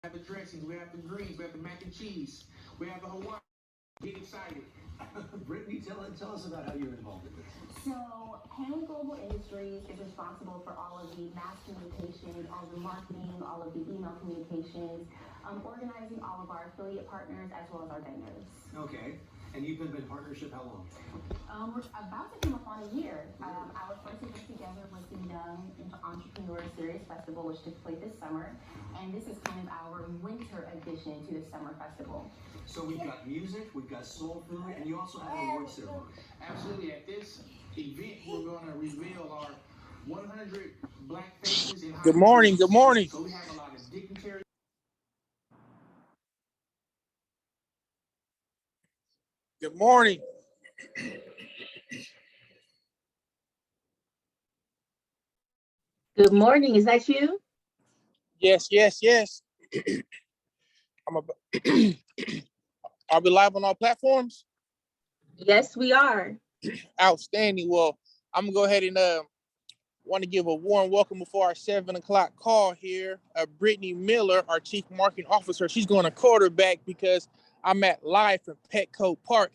have the dressings, we have the greens, we have the mac and cheese, we have the Hawaiian. Get excited. Brittany, tell us about how you're involved in this. So, Hanley Global Industries is responsible for all of the mass communication, all the marketing, all of the email communications, organizing all of our affiliate partners as well as our vendors. Okay. And you've been in partnership how long? We're about to come up on a year. Our first event together was the Young Entrepreneur Series Festival, which took place this summer. And this is kind of our winter addition to the summer festival. So we've got music, we've got soul food, and you also have an award ceremony. Absolutely. At this event, we're going to reveal our 100 black faces in high Good morning. Good morning. So we have a lot of dignitaries. Good morning. Good morning. Is that you? Yes. Are we live on all platforms? Yes, we are. Outstanding. Well, I'm gonna go ahead and want to give a warm welcome before our 7:00 call here. Brittany Miller, our Chief Marketing Officer, she's going to quarterback because I'm at live from Petco Park,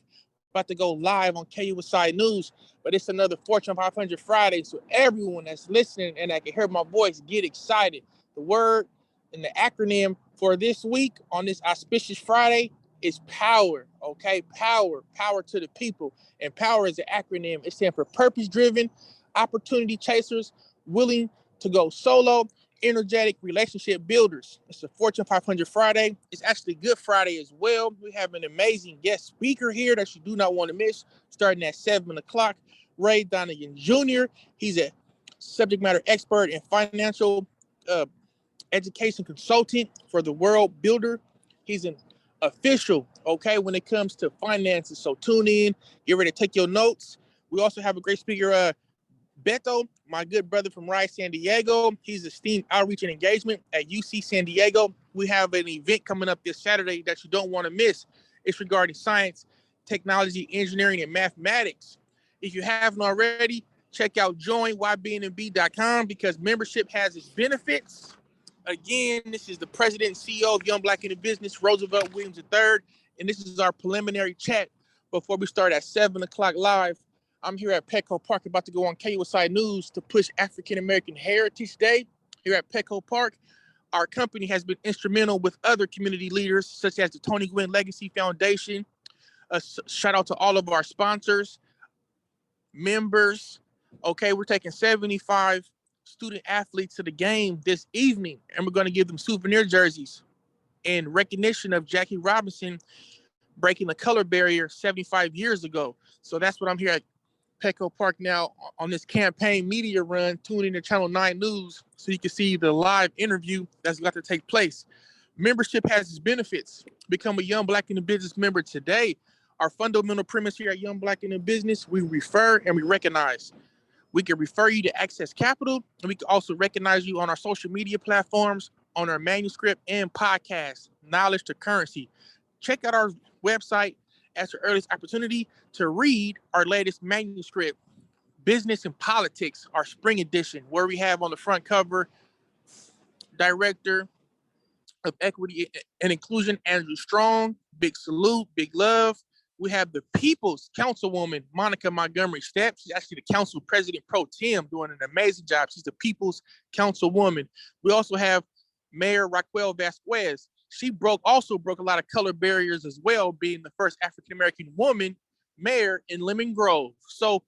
about to go live on KUSI News. But it's another Fortune 500 Friday, so everyone that's listening and that can hear my voice, get excited. The word and the acronym for this week on this auspicious Friday is power. Okay, power to the people, and power is an acronym. It stands for purpose-driven, opportunity chasers, willing to go solo, energetic relationship builders. It's a Fortune 500 Friday. It's actually Good Friday as well. We have an amazing guest speaker here that you do not want to miss, starting at 7:00. Ray Donegan Jr. He's a subject matter expert and financial education consultant for the World Builder. He's an official, okay, when it comes to finances. So tune in, get ready to take your notes. We also have a great speaker, Beto, my good brother from Rice, San Diego. He's esteemed outreach and engagement at UC San Diego. We have an event coming up this Saturday that you don't want to miss. It's regarding science, technology, engineering, and mathematics. If you haven't already, check out joinybnb.com because membership has its benefits. Again, this is the president and CEO of Young Black in the Business, Roosevelt Williams III, and this is our preliminary chat before we start at 7:00 live. I'm here at Petco Park, about to go on KUSI News to push African American Heritage Day here at Petco Park. Our company has been instrumental with other community leaders, such as the Tony Gwynn Legacy Foundation. A shout out to all of our sponsors, members. Okay, we're taking 75 student athletes to the game this evening, and we're going to give them souvenir jerseys in recognition of Jackie Robinson breaking the color barrier 75 years ago. So that's what I'm here at Petco Park now on this campaign media run. Tune in to Channel 9 News so you can see the live interview that's about to take place. Membership has its benefits. Become a Young Black in the Business member today. Our fundamental premise here at Young Black in the Business, we refer and we recognize. We can refer you to access capital, and we can also recognize you on our social media platforms, on our manuscript and podcast, Knowledge to Currency. Check out our website as your earliest opportunity to read our latest manuscript, Business and Politics, our spring edition, where we have on the front cover, Director of Equity and Inclusion, Andrew Strong. Big salute, big love. We have the People's Councilwoman, Monica Montgomery Stepp. She's actually the Council President Pro Tem, doing an amazing job. She's the People's Councilwoman. We also have Mayor Raquel Vasquez. She also broke a lot of color barriers as well, being the first African-American woman mayor in Lemon Grove. So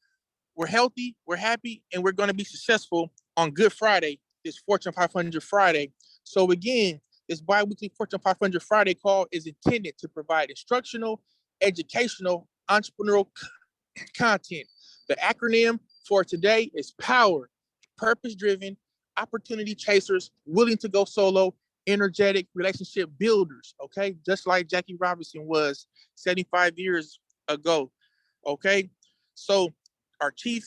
we're healthy, we're happy, and we're going to be successful on Good Friday, this Fortune 500 Friday. So again, this bi-weekly Fortune 500 Friday call is intended to provide instructional, educational, entrepreneurial content. The acronym for today is POWER, purpose-driven, opportunity chasers, willing to go solo, energetic relationship builders, okay? Just like Jackie Robinson was 75 years ago, okay? So our Chief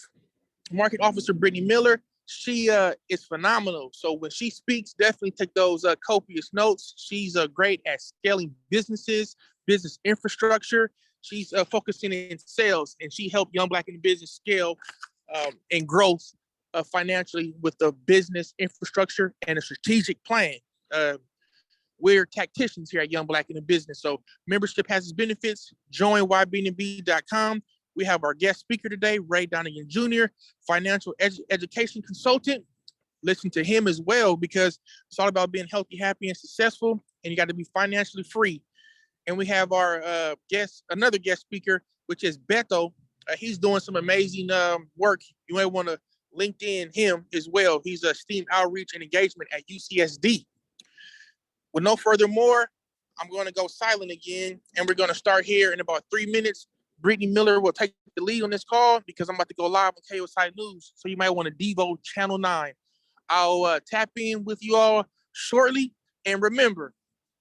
Marketing Officer, Brittany Miller, she is phenomenal. So when she speaks, definitely take those copious notes. She's great at scaling businesses, business infrastructure. She's focusing in sales, and she helped Young Black in the Business scale and growth financially with the business infrastructure and a strategic plan. We're tacticians here at Young Black in the Business. So membership has its benefits. Join ybnb.com. We have our guest speaker today, Ray Donegan Jr., financial education consultant. Listen to him as well, because it's all about being healthy, happy, and successful, and you got to be financially free. And we have our another guest speaker, which is Beto. He's doing some amazing work. You may want to LinkedIn him as well. He's a STEAM outreach and engagement at UCSD. With no further more, I'm going to go silent again, and we're going to start here in about 3 minutes. Brittany Miller will take the lead on this call because I'm about to go live on KOSI News, so you might want to Devo Channel 9. I'll tap in with you all shortly, and remember,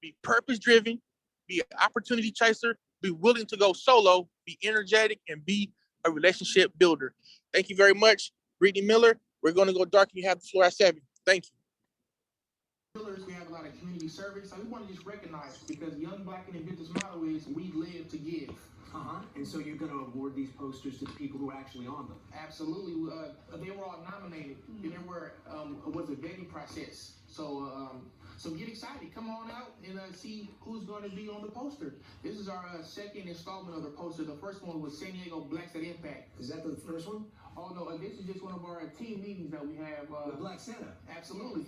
be purpose-driven, be an opportunity chaser, be willing to go solo, be energetic, and be a relationship builder. Thank you very much, Brittany Miller. We're going to go dark, and you have the floor at 7. Thank you. Pillars, we have a lot of community service. So we want to just recognize, because Young Black in the Business motto is we live to give. And so you're going to award these posters to the people who are actually on them? Absolutely. They were all nominated. And there was a vetting process. So get excited. Come on out and see who's going to be on the poster. This is our second installment of the poster. The first one was San Diego Blacks at Impact. Is that the first one? Oh, no. This is just one of our team meetings that we have. The Black Santa. Absolutely.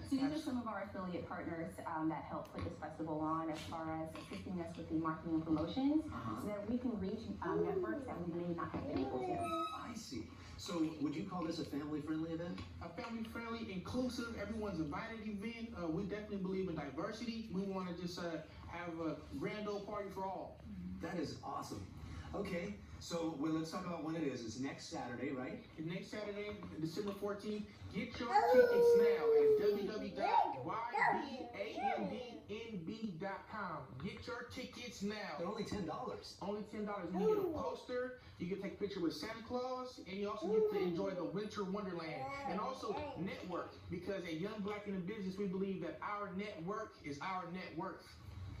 So these are some of our affiliate partners that help put this festival on, as far as assisting us with the marketing and promotions, so that we can reach networks that we may not have been able to. I see. So would you call this a family-friendly event? A family-friendly, inclusive, everyone's invited event. We definitely believe in diversity. We want to just have a grand old party for all. That is awesome. Okay, so let's talk about when it is. It's next Saturday, right? Next Saturday, December 14th. Get your tickets now at www.ybandnb.com. Get your tickets now. They're only $10. Only $10. You get a poster, you get to take a picture with Santa Claus, and you also get to enjoy the Winter Wonderland. And also network, because at Young Black in the Business, we believe that our network is our net worth.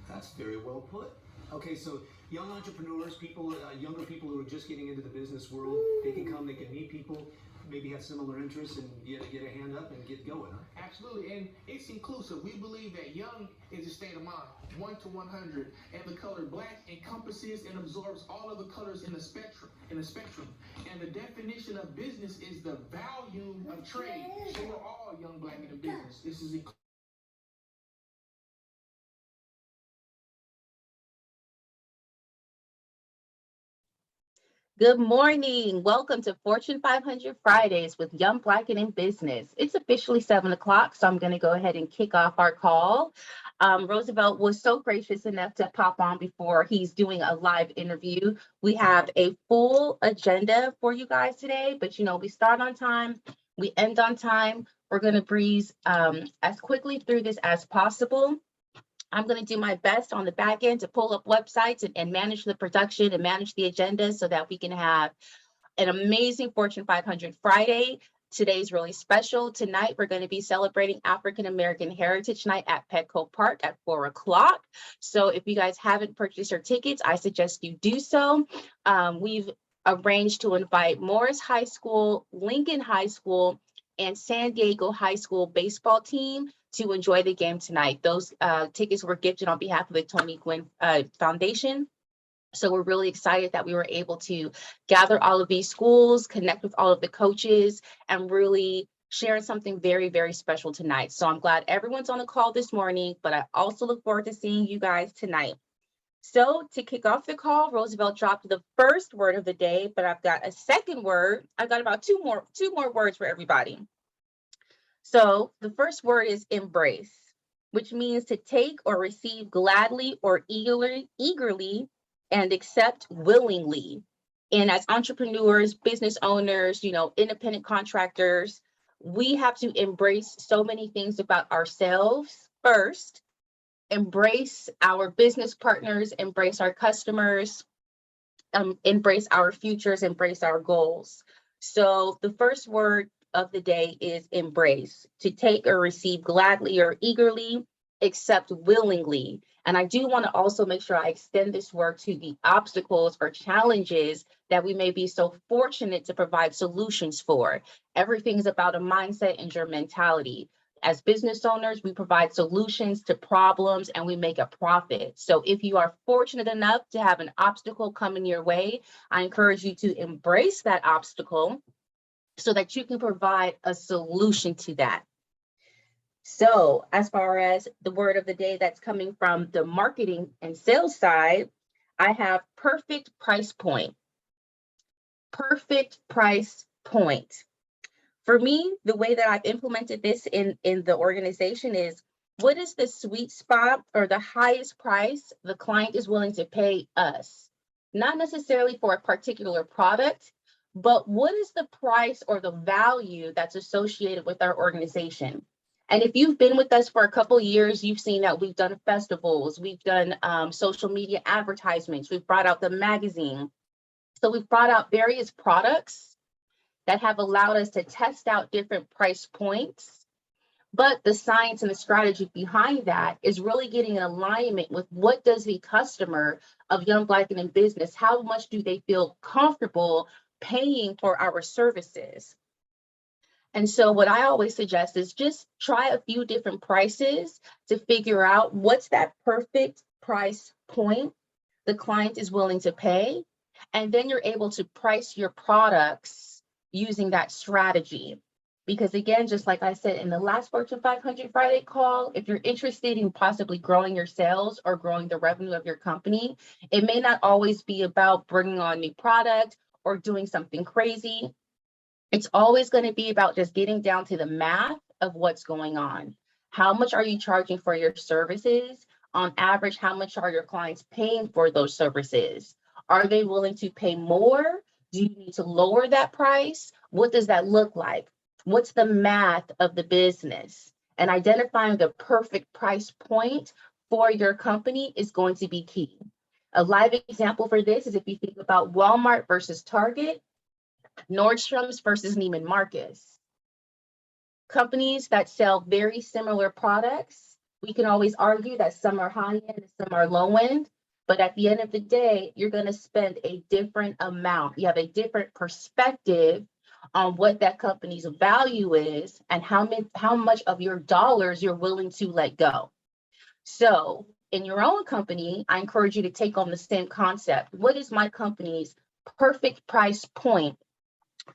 That's very well put. Okay, so young entrepreneurs, people, younger people who are just getting into the business world, they can come, they can meet people, maybe have similar interests, and get a hand up and get going, huh? Absolutely, and it's inclusive. We believe that young is a state of mind, 1 to 100, and the color black encompasses and absorbs all of the colors in the spectrum. And the definition of business is the value of trade. So we're all young black in the business. This is Good morning. Welcome to Fortune 500 Fridays with Young Black and in Business. It's officially 7 o'clock, so I'm going to go ahead and kick off our call. Roosevelt was so gracious enough to pop on before he's doing a live interview. We have a full agenda for you guys today, but we start on time, we end on time. We're going to breeze as quickly through this as possible. I'm going to do my best on the back end to pull up websites and manage the production and manage the agenda so that we can have an amazing Fortune 500 Friday. Today's really special. Tonight, we're going to be celebrating African American Heritage Night at Petco Park at 4 o'clock. So if you guys haven't purchased your tickets, I suggest you do so. We've arranged to invite Morris High School, Lincoln High School, and San Diego High School baseball team to enjoy the game tonight. Those tickets were gifted on behalf of the Tony Gwynn Foundation. So we're really excited that we were able to gather all of these schools, connect with all of the coaches, and really share something very, very special tonight. So I'm glad everyone's on the call this morning, but I also look forward to seeing you guys tonight. So to kick off the call, Roosevelt dropped the first word of the day, but I've got a second word. I've got about two more words for everybody. So the first word is embrace, which means to take or receive gladly or eagerly and accept willingly. And as entrepreneurs, business owners, independent contractors, we have to embrace so many things about ourselves first, embrace our business partners, embrace our customers, embrace our futures, embrace our goals. So the first word of the day is embrace, to take or receive gladly or eagerly, accept willingly. And I do want to also make sure I extend this word to the obstacles or challenges that we may be so fortunate to provide solutions for. Everything's about a mindset and your mentality. As business owners, we provide solutions to problems and we make a profit. So if you are fortunate enough to have an obstacle coming your way, I encourage you to embrace that obstacle so that you can provide a solution to that. So as far as the word of the day that's coming from the marketing and sales side, I have perfect price point. Perfect price point. For me, the way that I've implemented this in the organization is, what is the sweet spot or the highest price the client is willing to pay us? Not necessarily for a particular product, but what is the price or the value that's associated with our organization? And if you've been with us for a couple of years, you've seen that we've done festivals, we've done social media advertisements, we've brought out the magazine. So we've brought out various products that have allowed us to test out different price points. But the science and the strategy behind that is really getting in alignment with what does the customer of Young Black and in Business, how much do they feel comfortable paying for our services? And so what I always suggest is just try a few different prices to figure out what's that perfect price point the client is willing to pay. And then you're able to price your products using that strategy. Because again, just like I said in the last Fortune 500 Friday call, if you're interested in possibly growing your sales or growing the revenue of your company, it may not always be about bringing on new product or doing something crazy. It's always going to be about just getting down to the math of what's going on. How much are you charging for your services? On average, how much are your clients paying for those services? Are they willing to pay more? Do you need to lower that price? What does that look like? What's the math of the business? And identifying the perfect price point for your company is going to be key. A live example for this is if you think about Walmart versus Target, Nordstrom's versus Neiman Marcus. Companies that sell very similar products, we can always argue that some are high end and some are low end. But at the end of the day, you're going to spend a different amount. You have a different perspective on what that company's value is and how much of your dollars you're willing to let go. So in your own company, I encourage you to take on the same concept. What is my company's perfect price point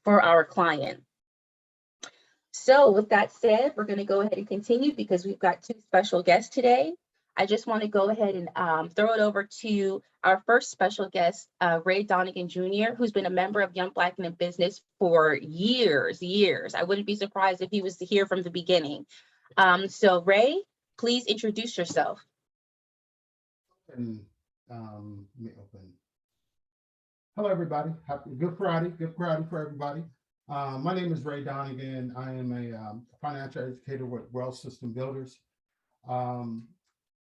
for our client? So with that said, we're going to go ahead and continue because we've got two special guests today. I just want to go ahead and throw it over to our first special guest, Ray Donegan Jr., who's been a member of Young Black and in Business for years. I wouldn't be surprised if he was here from the beginning. So Ray, please introduce yourself. Let me open. Hello, everybody. Good Friday for everybody. My name is Ray Donegan. I am a financial educator with Wealth System Builders.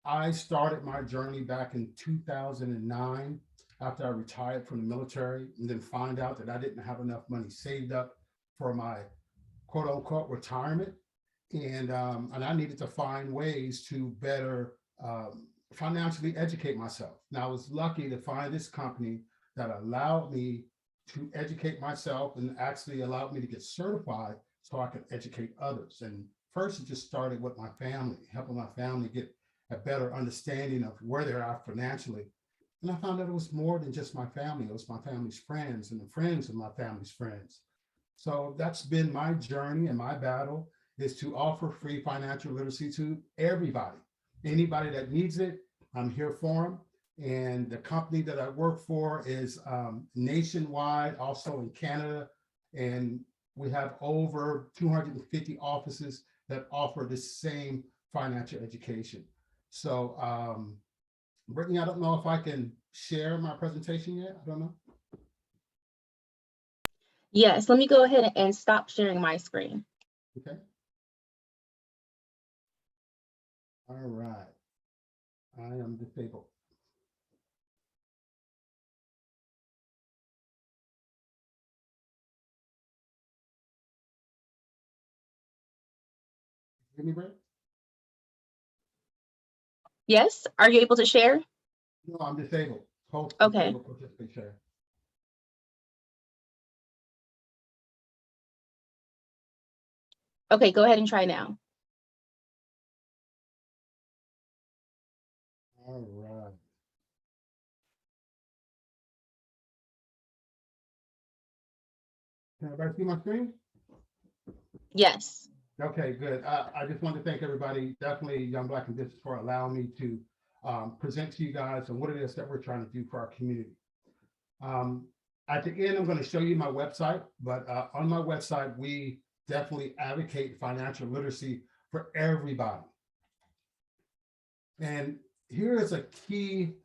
I started my journey back in 2009 after I retired from the military, and then find out that I didn't have enough money saved up for my quote unquote retirement. And I needed to find ways to better financially educate myself. Now I was lucky to find this company that allowed me to educate myself and actually allowed me to get certified so I could educate others. And first it just started with my family, helping my family get a better understanding of where they're at financially. And I found that it was more than just my family. It was my family's friends and the friends of my family's friends. So that's been my journey and my battle, is to offer free financial literacy to everybody. Anybody that needs it, I'm here for them. And the company that I work for is nationwide, also in Canada. And we have over 250 offices that offer the same financial education. So Brittany, I don't know if I can share my presentation yet. I don't know. Yes, let me go ahead and stop sharing my screen. Okay. All right. I am disabled. Hear me, Brett? Yes, are you able to share? No, I'm disabled. Host Okay. disabled, participate, share. Okay, go ahead and try now. All right. Can everybody see my screen? Yes. Okay, good. I just want to thank everybody, definitely Young Black in Business, for allowing me to present to you guys and what it is that we're trying to do for our community. At the end, I'm going to show you my website, but on my website, we definitely advocate financial literacy for everybody. And here is a key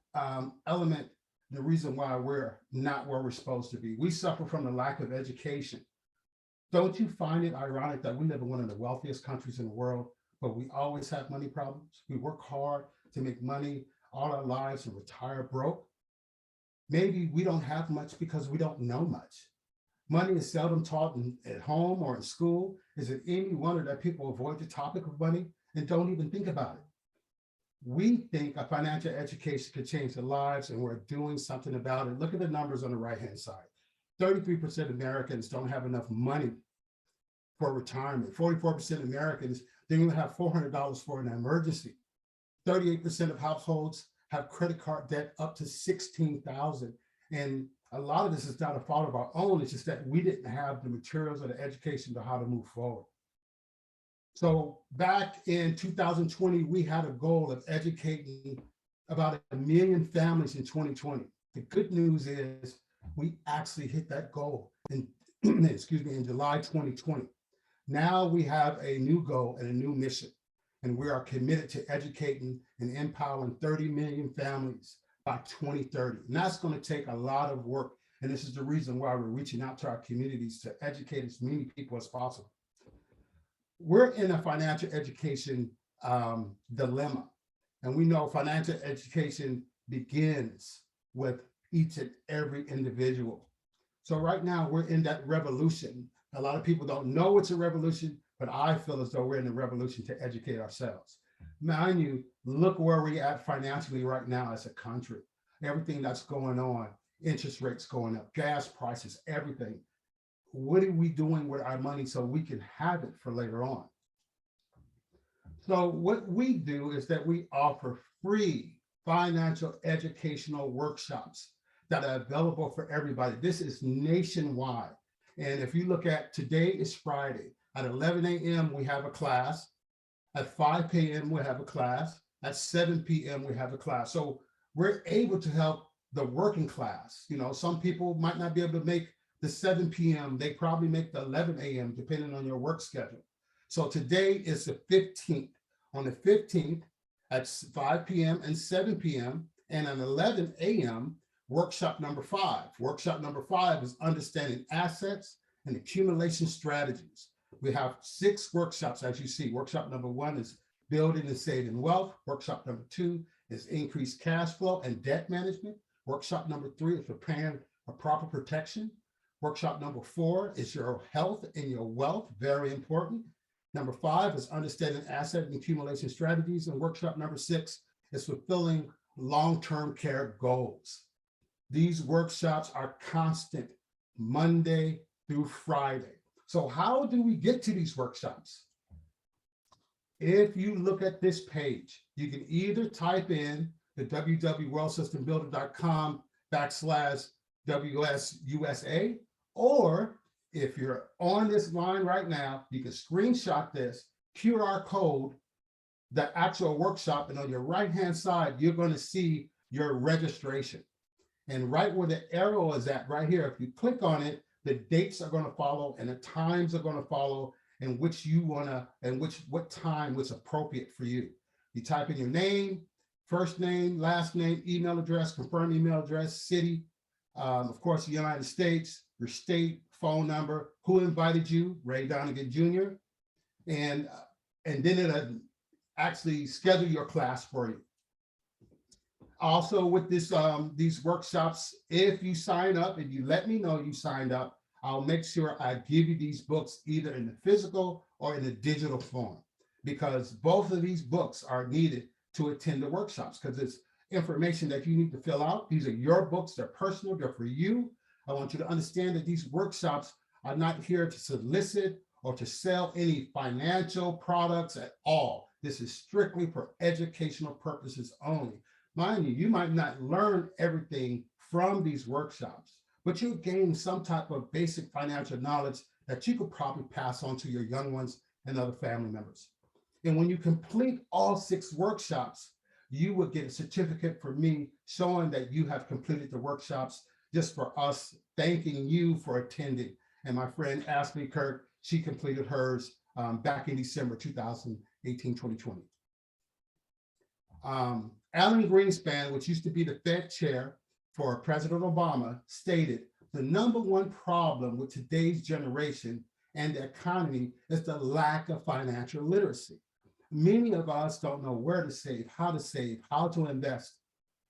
element, the reason why we're not where we're supposed to be. We suffer from the lack of education. Don't you find it ironic that we live in one of the wealthiest countries in the world, but we always have money problems? We work hard to make money all our lives and retire broke. Maybe we don't have much because we don't know much. Money is seldom taught at home or in school. Is it any wonder that people avoid the topic of money and don't even think about it? We think a financial education could change their lives, and we're doing something about it. Look at the numbers on the right-hand side. 33% of Americans don't have enough money for retirement. 44% of Americans don't even have $400 for an emergency. 38% of households have credit card debt up to $16,000. And a lot of this is not a fault of our own. It's just that we didn't have the materials or the education to how to move forward. So back in 2020, we had a goal of educating about 1 million families in 2020. The good news is we actually hit that goal in, in July 2020. Now we have a new goal and a new mission, and we are committed to educating and empowering 30 million families by 2030. And that's going to take a lot of work. And this is the reason why we're reaching out to our communities to educate as many people as possible. We're in a financial education dilemma. And we know financial education begins with each and every individual. So right now we're in that revolution. A lot of people don't know it's a revolution, but I feel as though we're in a revolution to educate ourselves. Mind you, look where we're at financially right now as a country. Everything that's going on, interest rates going up, gas prices, everything. What are we doing with our money so we can have it for later on? So what we do is that we offer free financial educational workshops that are available for everybody. This is nationwide. And if you look at today is Friday. At 11 a.m. we have a class. At 5 p.m. we have a class. At 7 p.m. we have a class. So we're able to help the working class. You know, some people might not be able to make the 7 p.m. They probably make the 11 a.m. depending on your work schedule. So today is the 15th. On the 15th at 5 p.m. and 7 p.m. and at 11 a.m. workshop number 5. Workshop number 5 is understanding assets and accumulation strategies. We have 6 workshops, as you see. Workshop number 1 is building and saving wealth. Workshop number 2 is increased cash flow and debt management. Workshop number 3 is preparing for proper protection. Workshop number 4 is your health and your wealth, very important. Number 5 is understanding asset and accumulation strategies. And workshop number 6 is fulfilling long-term care goals. These workshops are constant, Monday through Friday. So how do we get to these workshops? If you look at this page, you can either type in the www.worldsystembuilder.com/WSUSA, or if you're on this line right now, you can screenshot this QR code, the actual workshop, and on your right-hand side, you're going to see your registration. And right where the arrow is at, right here, if you click on it, the dates are going to follow and the times are going to follow, and which you want to, and what time was appropriate for you. You type in your name, first name, last name, email address, confirm email address, city, of course, the United States, your state, phone number, who invited you, Ray Donegan Jr., and then it'll actually schedule your class for you. Also with this, these workshops, if you sign up and you let me know you signed up, I'll make sure I give you these books either in the physical or in the digital form, because both of these books are needed to attend the workshops, because it's information that you need to fill out. These are your books, they're personal, they're for you. I want you to understand that these workshops are not here to solicit or to sell any financial products at all. This is strictly for educational purposes only. Mind you, you might not learn everything from these workshops, but you gain some type of basic financial knowledge that you could probably pass on to your young ones and other family members. And when you complete all 6 workshops, you will get a certificate from me showing that you have completed the workshops, just for us thanking you for attending. And my friend Ashley Kirk, she completed hers back in December 2018, 2020. Alan Greenspan, which used to be the Fed chair for President Obama, stated the #1 problem with today's generation and the economy is the lack of financial literacy. Many of us don't know where to save, how to invest.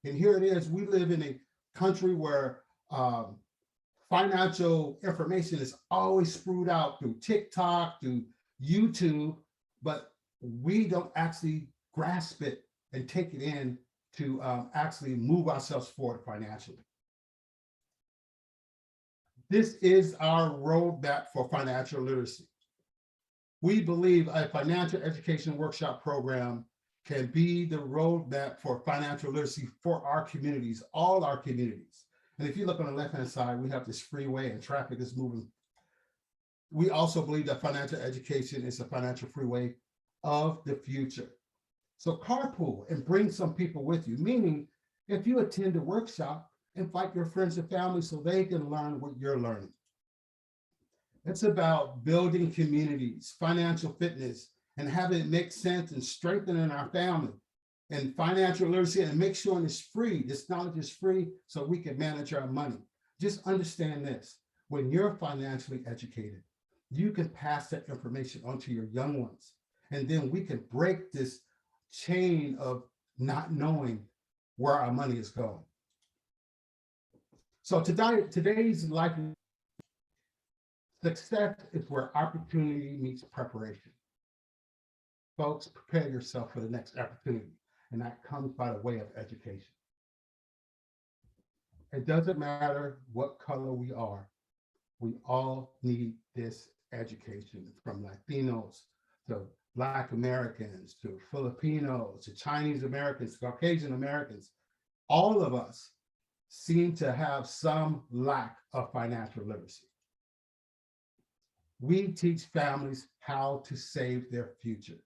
And here it is, we live in a country where financial information is always spewed out through TikTok, through YouTube, but we don't actually grasp it and take it in to actually move ourselves forward financially. This is our roadmap for financial literacy. We believe a financial education workshop program can be the roadmap for financial literacy for our communities, all our communities. And if you look on the left-hand side, we have this freeway and traffic is moving. We also believe that financial education is a financial freeway of the future. So carpool and bring some people with you, meaning if you attend a workshop, invite your friends and family so they can learn what you're learning. It's about building communities, financial fitness, and having it make sense and strengthening our family and financial literacy, and make sure it's free. This knowledge is free so we can manage our money. Just understand this, when you're financially educated, you can pass that information on to your young ones. And then we can break this chain of not knowing where our money is going. So today's life success is where opportunity meets preparation. Folks, prepare yourself for the next opportunity, and that comes by the way of education. It doesn't matter what color we are, we all need this education, from Latinos to Black Americans to Filipinos to Chinese Americans, Caucasian Americans. All of us seem to have some lack of financial literacy. We teach families how to save their future.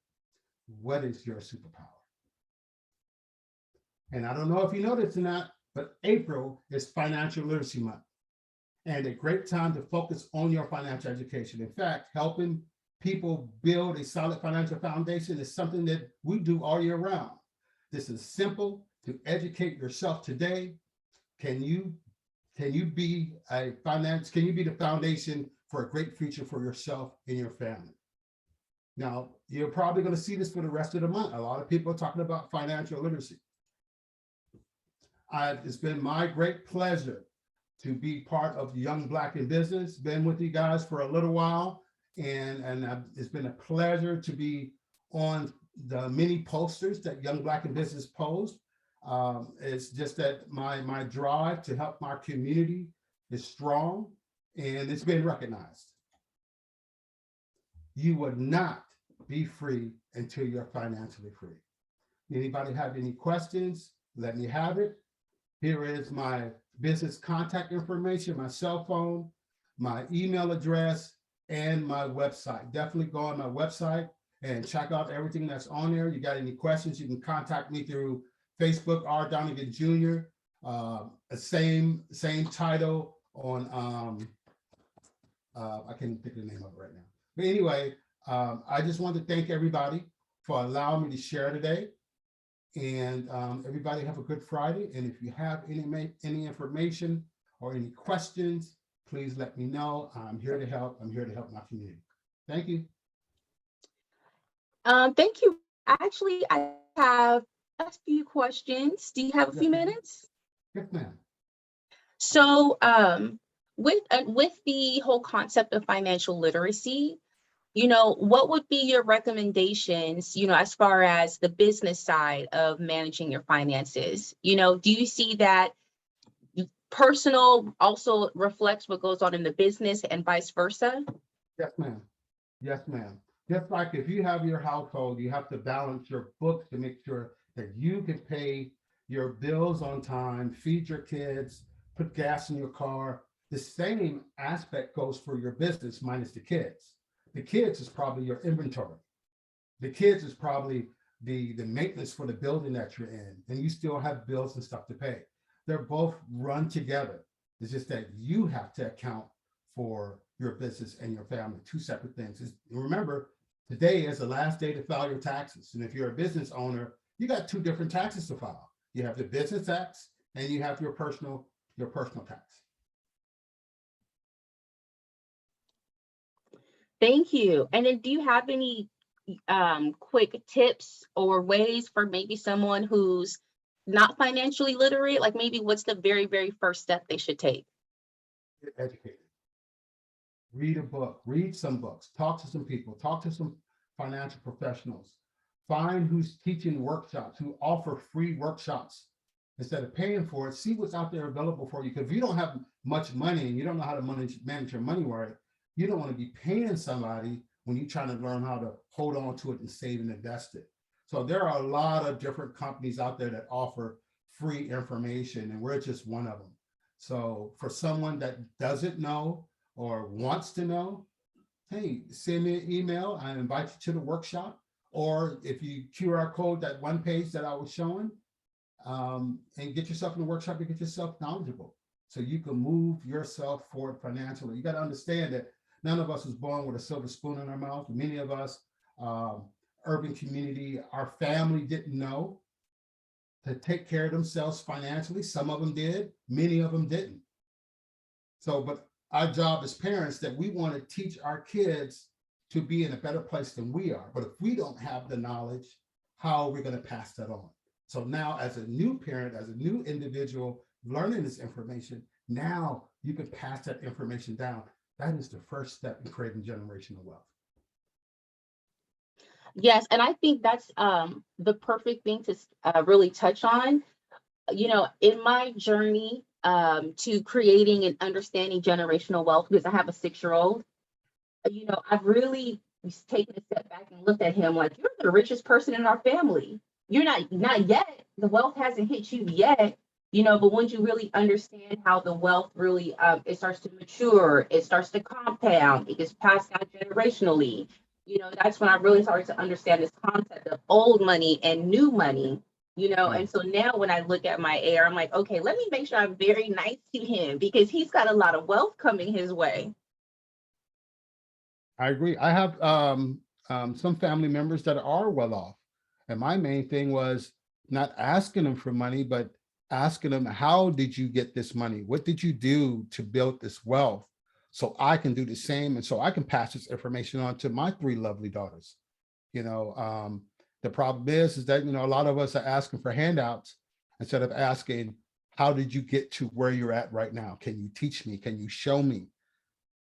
What is your superpower? And I don't know if you know this or not, but April is Financial Literacy Month, and a great time to focus on your financial education. In fact, helping people build a solid financial foundation is something that we do all year round. This is simple to educate yourself today. Can you be the foundation for a great future for yourself and your family? Now, you're probably going to see this for the rest of the month. A lot of people are talking about financial literacy. It's been my great pleasure to be part of Young Black in Business. Been with you guys for a little while, and it's been a pleasure to be on the many posters that Young Black in Business post. It's just that my drive to help my community is strong, and it's been recognized. You would not be free until you're financially free. Anybody have any questions? Let me have it. Here is my business contact information, my cell phone, my email address, and my website. Definitely go on my website and check out everything that's on there. You got any questions, you can contact me through Facebook, R. Donegan Jr. Same title on, I can't think of the name of it right now. But anyway, I just want to thank everybody for allowing me to share today. And everybody have a good Friday. And if you have any information or any questions, please let me know. I'm here to help. I'm here to help my community. Thank you. Thank you. Actually, I have a few questions. Do you have a few minutes? Yes, ma'am. So with the whole concept of financial literacy, what would be your recommendations, as far as the business side of managing your finances? Do you see that personal also reflects what goes on in the business and vice versa? Yes, ma'am. Yes, ma'am. Just like if you have your household, you have to balance your books to make sure that you can pay your bills on time, feed your kids, put gas in your car. The same aspect goes for your business minus the kids. The kids is probably your inventory. The kids is probably the maintenance for the building that you're in, and you still have bills and stuff to pay. They're both run together. It's just that you have to account for your business and your family, two separate things. Remember, today is the last day to file your taxes. And if you're a business owner, you got two different taxes to file. You have the business tax and you have your personal tax. Thank you. And then do you have any quick tips or ways for maybe someone who's not financially literate? Like maybe what's the very, very first step they should take? Get educated. Read a book, read some books, talk to some people, talk to some financial professionals. Find who's teaching workshops, who offer free workshops. Instead of paying for it, see what's out there available for you. Because if you don't have much money and you don't know how to manage your money right, you don't want to be paying somebody when you're trying to learn how to hold on to it and save and invest it. So there are a lot of different companies out there that offer free information, and we're just one of them. So for someone that doesn't know or wants to know, hey, send me an email. I invite you to the workshop. Or if you QR code that one page that I was showing, and get yourself in the workshop and get yourself knowledgeable so you can move yourself forward financially. You got to understand that none of us was born with a silver spoon in our mouth. Many of us, urban community, our family didn't know to take care of themselves financially. Some of them did, many of them didn't. So, but our job as parents that we want to teach our kids to be in a better place than we are. But if we don't have the knowledge, how are we going to pass that on? So now as a new parent, as a new individual learning this information, now you can pass that information down. That is the first step in creating generational wealth. Yes, and I think that's the perfect thing to really touch on. You know, in my journey to creating and understanding generational wealth, because I have a 6-year-old, you know, I've really taken a step back and looked at him like, you're the richest person in our family. You're not yet. The wealth hasn't hit you yet, you know, but once you really understand how the wealth really, it starts to mature, it starts to compound, it gets passed down generationally. You know, that's when I really started to understand this concept of old money and new money, you know. And so now when I look at my heir, I'm like, okay, let me make sure I'm very nice to him because he's got a lot of wealth coming his way. I agree. I have some family members that are well off. And my main thing was not asking them for money, but asking them, how did you get this money? What did you do to build this wealth? So I can do the same. And so I can pass this information on to my 3 lovely daughters. You know, the problem is that, you know, a lot of us are asking for handouts instead of asking, how did you get to where you're at right now? Can you teach me? Can you show me?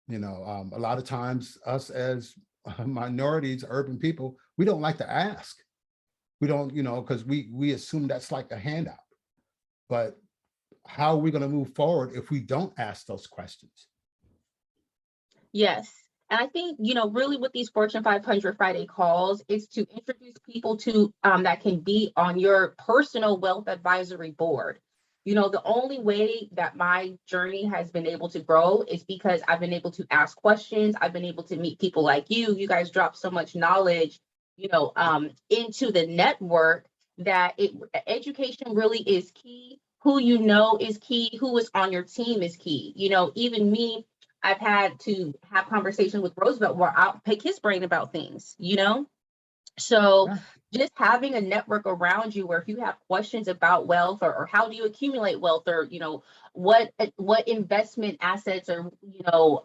You know, a lot of times us as minorities, urban people, we don't like to ask. We don't, you know, because we assume that's like a handout. But how are we going to move forward if we don't ask those questions? Yes. And I think, you know, really with these Fortune 500 Friday calls is to introduce people to that can be on your personal wealth advisory board. You know, the only way that my journey has been able to grow is because I've been able to ask questions. I've been able to meet people like you. You guys drop so much knowledge, you know, into the network that education really is key. Who you know is key. Who is on your team is key. You know, even me, I've had to have conversations with Roosevelt where I'll pick his brain about things, you know? So just having a network around you where if you have questions about wealth or how do you accumulate wealth or, you know, what investment assets or, you know,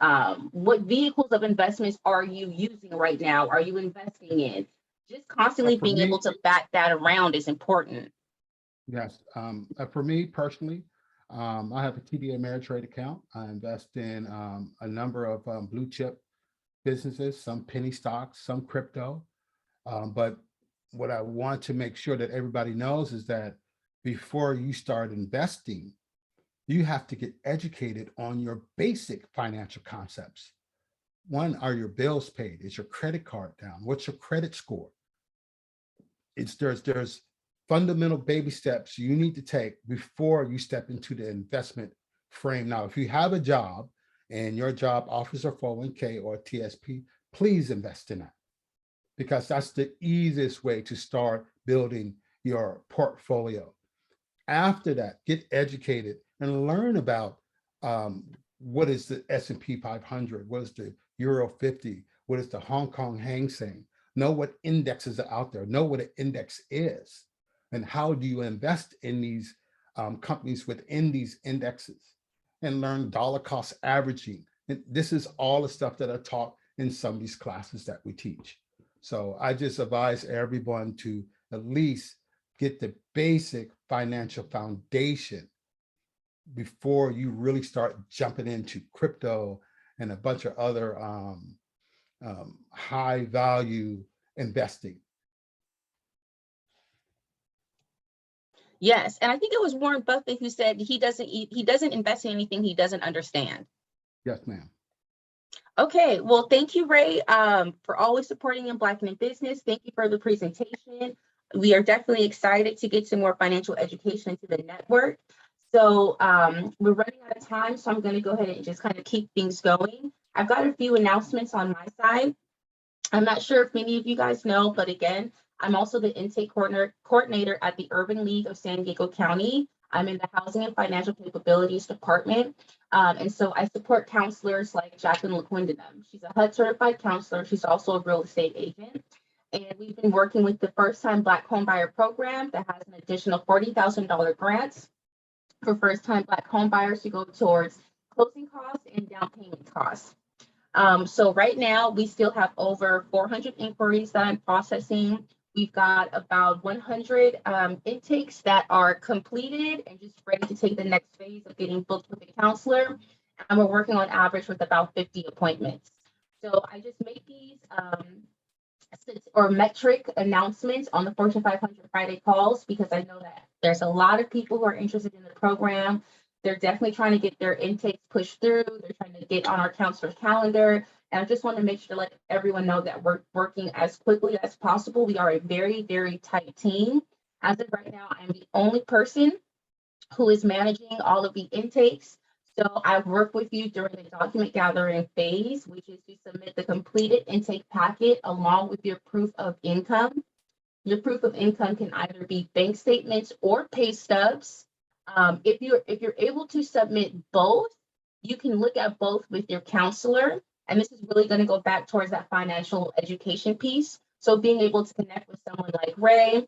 what vehicles of investments are you using right now? Are you investing in? Just constantly being able to back that around is important. Yes. For me personally, I have a TD Ameritrade account. I invest in a number of blue chip businesses, some penny stocks, some crypto. But what I want to make sure that everybody knows is that before you start investing, you have to get educated on your basic financial concepts. One, are your bills paid? Is your credit card down? What's your credit score? There's fundamental baby steps you need to take before you step into the investment frame. Now, if you have a job and your job offers a 401k or a TSP, please invest in that, because that's the easiest way to start building your portfolio. After that, get educated and learn about what is the S&P 500, what is the Euro 50, what is the Hong Kong Hang Seng. Know what indexes are out there, know what an index is, and how do you invest in these companies within these indexes, and learn dollar cost averaging. And this is all the stuff that are taught in some of these classes that we teach. So I just advise everyone to at least get the basic financial foundation before you really start jumping into crypto and a bunch of other high value investing. Yes, and I think it was Warren Buffett who said he doesn't invest in anything he doesn't understand. Yes, ma'am. Okay, well, thank you, Ray, for always supporting Young Black and in Business. Thank you for the presentation. We are definitely excited to get some more financial education to the network. So we're running out of time, so I'm going to go ahead and just kind of keep things going. I've got a few announcements on my side. I'm not sure if many of you guys know, but again, I'm also the intake coordinator at the Urban League of San Diego County. I'm in the Housing and Financial Capabilities Department. And so I support counselors like Jacqueline LaQuindinum. She's a HUD certified counselor. She's also a real estate agent. And we've been working with the First Time Black Homebuyer Program that has an additional $40,000 grants for first time Black homebuyers to go towards closing costs and down payment costs. So right now we still have over 400 inquiries that I'm processing. We've got about 100 intakes that are completed and just ready to take the next phase of getting booked with a counselor. And we're working on average with about 50 appointments. So I just make these metric announcements on the Fortune 500 Friday calls, because I know that there's a lot of people who are interested in the program. They're definitely trying to get their intakes pushed through. They're trying to get on our counselor's calendar. And I just want to make sure to let everyone know that we're working as quickly as possible. We are a very, very tight team. As of right now, I'm the only person who is managing all of the intakes. So I work with you during the document gathering phase, which is to submit the completed intake packet along with your proof of income. Your proof of income can either be bank statements or pay stubs. If you're able to submit both, you can look at both with your counselor. And this is really going to go back towards that financial education piece. So being able to connect with someone like Ray,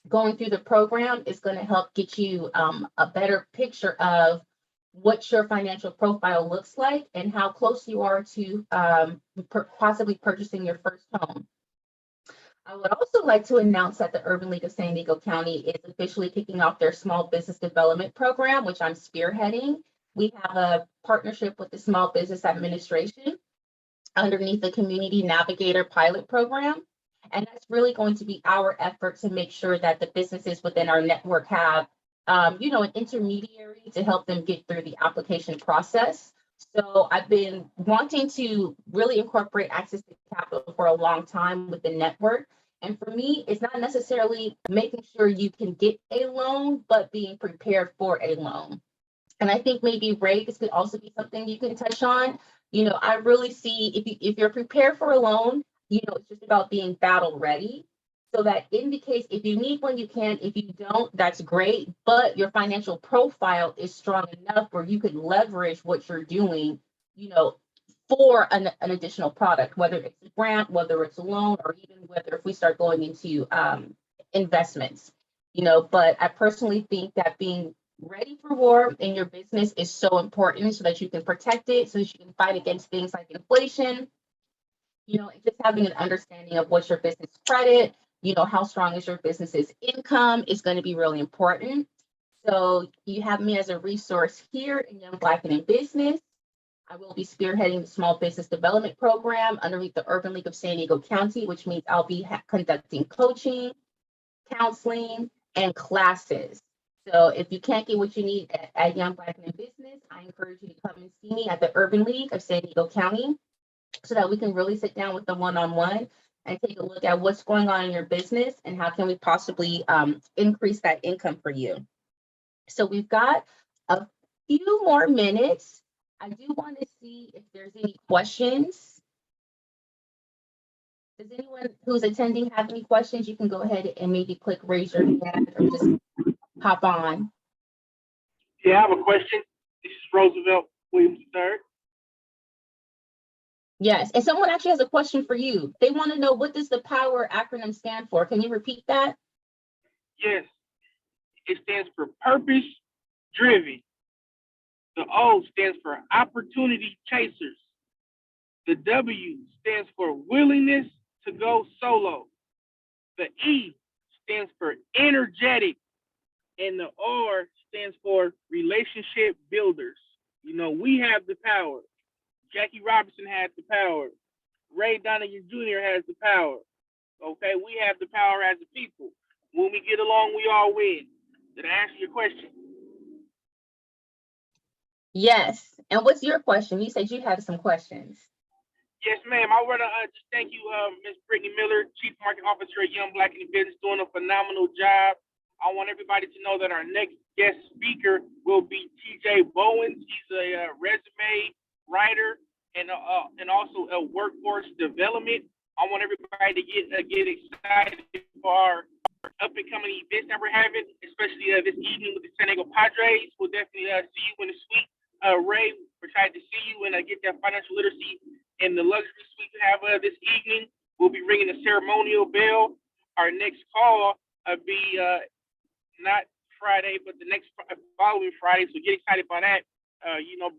going through the program is going to help get you a better picture of what your financial profile looks like and how close you are to possibly purchasing your first home. I would also like to announce that the Urban League of San Diego County is officially kicking off their small business development program, which I'm spearheading. We have a partnership with the Small Business Administration underneath the Community Navigator pilot program. And that's really going to be our effort to make sure that the businesses within our network have an intermediary to help them get through the application process. So I've been wanting to really incorporate access to capital for a long time with the network. And for me, it's not necessarily making sure you can get a loan, but being prepared for a loan. And I think maybe, Ray, this could also be something you can touch on. I really see if you're prepared for a loan, it's just about being battle ready. So that in the case, if you need one, you can. If you don't, that's great. But your financial profile is strong enough where you could leverage what you're doing, for an additional product, whether it's a grant, whether it's a loan, or even whether if we start going into investments. But I personally think that being ready for war in your business is so important so that you can protect it, so that you can fight against things like inflation. And just having an understanding of what's your business credit, how strong is your business's income is going to be really important. So you have me as a resource here in Young Black and in Business. I will be spearheading the Small Business Development Program underneath the Urban League of San Diego County, which means I'll be conducting coaching, counseling, and classes. So if you can't get what you need at Young Black and in Business, I encourage you to come and see me at the Urban League of San Diego County so that we can really sit down with them one-on-one and take a look at what's going on in your business and how can we possibly increase that income for you. So we've got a few more minutes. I do want to see if there's any questions. Does anyone who's attending have any questions? You can go ahead and maybe click raise your hand or just hop on. Yeah, I have a question. This is Roosevelt Williams III. Yes, and someone actually has a question for you. They want to know, what does the POWER acronym stand for? Can you repeat that? Yes, it stands for purpose driven. The O stands for opportunity chasers. The W stands for willingness to go solo. The E stands for energetic. And the R stands for relationship builders. You know, we have the power. Jackie Robinson has the power. Ray Donegan Jr. has the power. Okay, we have the power as a people. When we get along, we all win. Did I answer your question? Yes. And what's your question? You said you had some questions. Yes, ma'am. I want to just thank you, Ms. Brittany Miller, Chief Marketing Officer at Young Black in the Business, doing a phenomenal job. I want everybody to know that our next guest speaker will be TJ Bowens. He's a resume writer and also a workforce development. I want everybody to get excited for our up and coming events that we're having, especially this evening with the San Diego Padres. We'll definitely see you in the suite. Ray, we're excited to see you and get that financial literacy in the luxury suite to have this evening. We'll be ringing the ceremonial bell. Our next call will be not Friday, but the next following Friday. So get excited by that.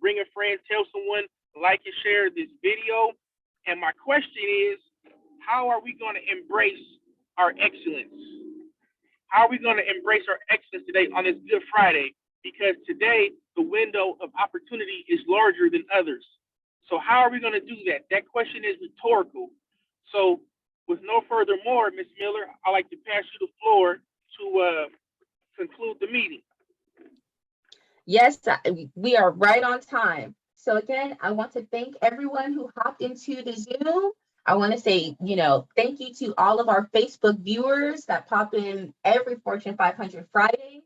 Bring a friend, tell someone, like and share this video. And my question is, how are we going to embrace our excellence? How are we going to embrace our excellence today on this Good Friday? Because today, the window of opportunity is larger than others. So how are we going to do that? That question is rhetorical. So with no further more, Ms. Miller, I'd like to pass you the floor to conclude the meeting. Yes, we are right on time. So again, I want to thank everyone who hopped into the Zoom. I want to say, thank you to all of our Facebook viewers that pop in every Fortune 500 Friday.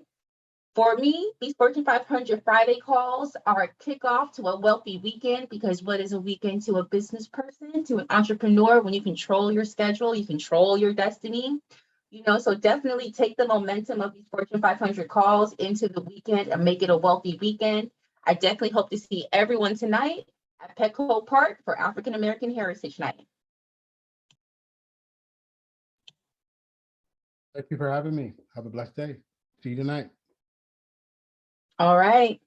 For me, these Fortune 500 Friday calls are a kickoff to a wealthy weekend, because what is a weekend to a business person, to an entrepreneur? When you control your schedule, you control your destiny. So definitely take the momentum of these Fortune 500 calls into the weekend and make it a wealthy weekend. I definitely hope to see everyone tonight at Petco Park for African American Heritage Night. Thank you for having me. Have a blessed day. See you tonight. All right.